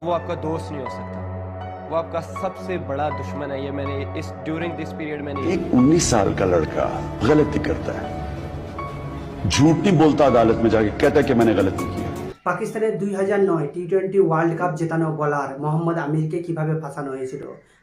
वो आपका दोस्त नहीं हो सकता, वो आपका सबसे बड़ा दुश्मन है। ये मैंने इस ड्यूरिंग दिस पीरियड मैंने एक 19 साल का लड़का गलती करता है, झूठ नहीं बोलता, अदालत में जाके कहता है कि मैंने गलती की है। পাকিস্তানের 2009 টি-20 ওয়ার্ল্ড কাপ জেতানো বলার মোহাম্মদ আমিরকে কিভাবে ফাঁসানো হয়েছিল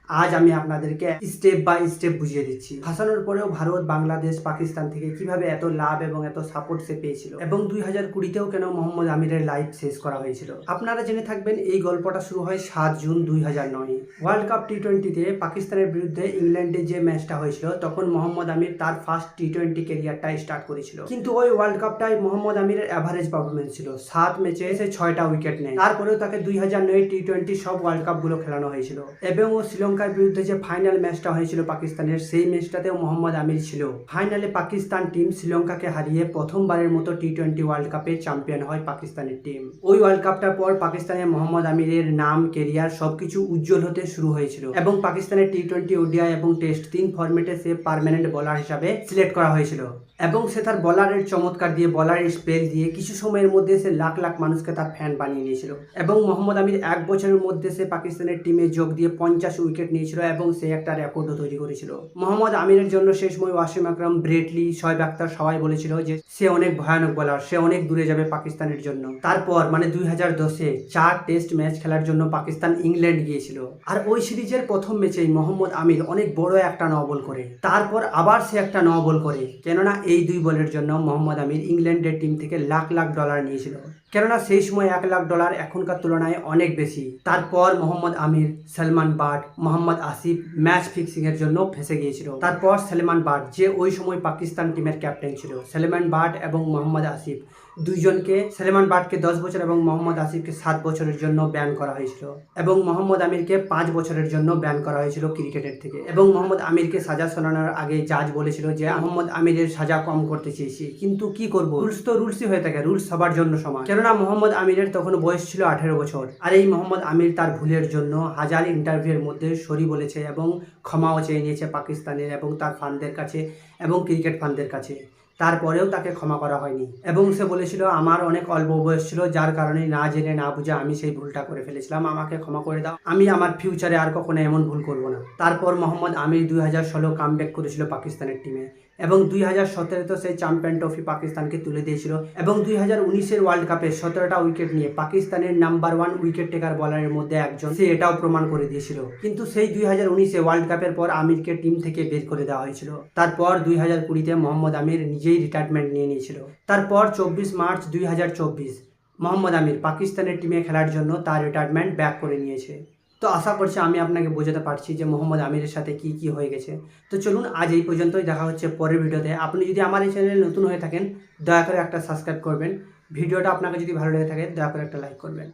আজ আমি আপনাদেরকে স্টেপ বাই স্টেপ বুঝিয়ে দিচ্ছি। ফাঁসানোর পরেও ভারত, বাংলাদেশ, পাকিস্তান থেকে কিভাবে এত লাভ এবং এত সাপোর্ট সে পেয়েছিল এবং 2020তেও কেন মোহাম্মদ আমিরের লাইফ শেষ করা হয়েছিল। আপনারা জেনে থাকবেন এই গল্পটা শুরু হয় 7 জুন 2009 ওয়ার্ল্ড কাপ টি-20তে পাকিস্তানের বিরুদ্ধে ইংল্যান্ডে যে ম্যাচটা হয়েছিল তখন মোহাম্মদ আমির তার ফার্স্ট টি-20 ক্যারিয়ারটা স্টার্ট করেছিল। কিন্তু ওই ওয়ার্ল্ড কাপটাই মোহাম্মদ আমিরের অ্যাভারেজ পারফরমেন্স ছিল। 7 ম্যাচে এসে 6টা উইকেট নেয়। তারপরেও তাকে 2009 টি-20 সব ওয়ার্ল্ড কাপগুলো খেলানো হয়েছিল এবং ও শ্রীলঙ্কার বিরুদ্ধে যে ফাইনাল ম্যাচটা হয়েছিল পাকিস্তানের, সেই ম্যাচটাতেও মোহাম্মদ আমির ছিল। ফাইনালে পাকিস্তান টিম শ্রীলঙ্কাকে হারিয়ে প্রথমবারের মতো টি-20 ওয়ার্ল্ড কাপে চ্যাম্পিয়ন হয় পাকিস্তানের টিম। ওই ওয়ার্ল্ড কাপটার পর পাকিস্তানে মোহাম্মদ আমিরের নাম, কেরিয়ার সবকিছু উজ্জ্বল হতে শুরু হয়েছিল এবং পাকিস্তানের টি-20, ওডিআই এবং টেস্ট 3 ফরম্যাটে সে পার্মানেন্ট বোলার হিসাবে সিলেক্ট করা হয়েছিল এবং সে তার বলারের চমৎকার দিয়ে, বলারের স্পেল দিয়ে কিছু সময়ের মধ্যে সে লাখ লাখ মানুষকে তার ফ্যান বানিয়ে নিয়েছিল এবং মোহাম্মদ আমির 1 বছরের মধ্যে সে পাকিস্তানের টিমে যোগ দিয়ে 50 উইকেট নিয়েছিল এবং সে একটা রেকর্ডও তৈরি করেছিল। মোহাম্মদ আমিরের জন্য সেই সময় ওয়াসিম আকরাম, ব্রেটলি, শোয়েব আখতার সবাই বলেছিল যে সে অনেক ভয়ানক বোলার, সে অনেক দূরে যাবে পাকিস্তানের জন্য। তারপর 2010-এ 4 টেস্ট ম্যাচ খেলার জন্য পাকিস্তান ইংল্যান্ড গিয়েছিল আর ওই সিরিজের প্রথম ম্যাচেই মোহাম্মদ আমির অনেক বড় একটা নো বল করে, তারপর আবার সে একটা নো বল করে, কেননা এই 2 বলের জন্য মোহাম্মদ আমির ইংল্যান্ডের টিম থেকে লাখ লাখ ডলার নিয়েছিল, কেননা সেই সময় $1 লাখ এখনকার তুলনায় অনেক বেশি। তারপর মোহাম্মদ আমির, সলমান বাট, মোহাম্মদ আসিফ ম্যাচ ফিক্সিং এর জন্য ফেসে গিয়েছিল। তারপর সলমান বাট, যে ওই সময় পাকিস্তান টিমের ক্যাপ্টেন ছিল, সলমান বাট এবং মোহাম্মদ আসিফ দুইজনকে, সলমান বাটকে 10 বছর এবং মোহাম্মদ আসিফকে 7 বছরের জন্য ব্যান করা হয়েছিল এবং মোহাম্মদ আমিরকে 5 বছরের জন্য ব্যান করা হয়েছিল ক্রিকেটের থেকে। এবং মোহাম্মদ আমিরকে সাজা শোনানোর আগে জাজ বলেছিল যে মোহাম্মদ আমিরের সাজা কম করতে চেয়েছি, কিন্তু কি করব, রুলস তো রুলসই হয়ে থাকে, রুলস সবার জন্য সমান। কেননা মোহাম্মদ আমিরের তখন বয়স ছিল 18 বছর আর এই মোহাম্মদ আমির তার ভুলের জন্য হাজার ইন্টারভিউর মধ্যে সরি বলেছে এবং ক্ষমাও চেয়ে নিয়েছে পাকিস্তানের এবং তার ফানদের কাছে এবং ক্রিকেট ফানদের কাছে। তারপরেও তাকে ক্ষমা করা হয়নি এবং সে বলেছিল আমার অনেক অল্প বয়স ছিল, যার কারণে না জেনে না বুঝে আমি সেই ভুলটা করে ফেলেছিলাম, আমাকে ক্ষমা করে দাও, আমি আমার ফিউচারে আর কখনো এমন ভুল করব না। তারপর মোহাম্মদ আমির 2016 কামব্যাক করেছিল পাকিস্তানের টিমে এবং 2017 সেই চ্যাম্পিয়ন ট্রফি পাকিস্তানকে তুলে দিয়েছিল এবং 2019-এর ওয়ার্ল্ড কাপে 17টা উইকেট নিয়ে পাকিস্তানের নাম্বার 1 উইকেট টেকার বলারের মধ্যে একজন, সে এটাও প্রমাণ করে দিয়েছিল। কিন্তু সেই 2019-এ ওয়ার্ল্ড কাপের পর আমিরকে টিম থেকে বের করে দেওয়া হয়েছিল। তারপর 2020-তে মোহাম্মদ আমির নিজেই রিটায়ারমেন্ট নিয়ে নিয়েছিল। তারপর 24 মার্চ 2024 মোহাম্মদ আমির পাকিস্তানের টিমে খেলার জন্য তার রিটায়ারমেন্ট ব্যাক করে নিয়েছে। তো আশা করছি আমি আপনাকে বোঝাতে পারছি যে মোহাম্মদ আমিরের সাথে কি কি হয়ে গেছে। তো চলুন আজ এই পর্যন্তই, দেখা হচ্ছে পরের ভিডিওতে। আপনি যদি আমার এই চ্যানেলে নতুন হয়ে থাকেন দয়া করে একটা সাবস্ক্রাইব করবেন, ভিডিওটা আপনাকে যদি ভালো লেগে থাকে দয়া করে একটা লাইক করবেন।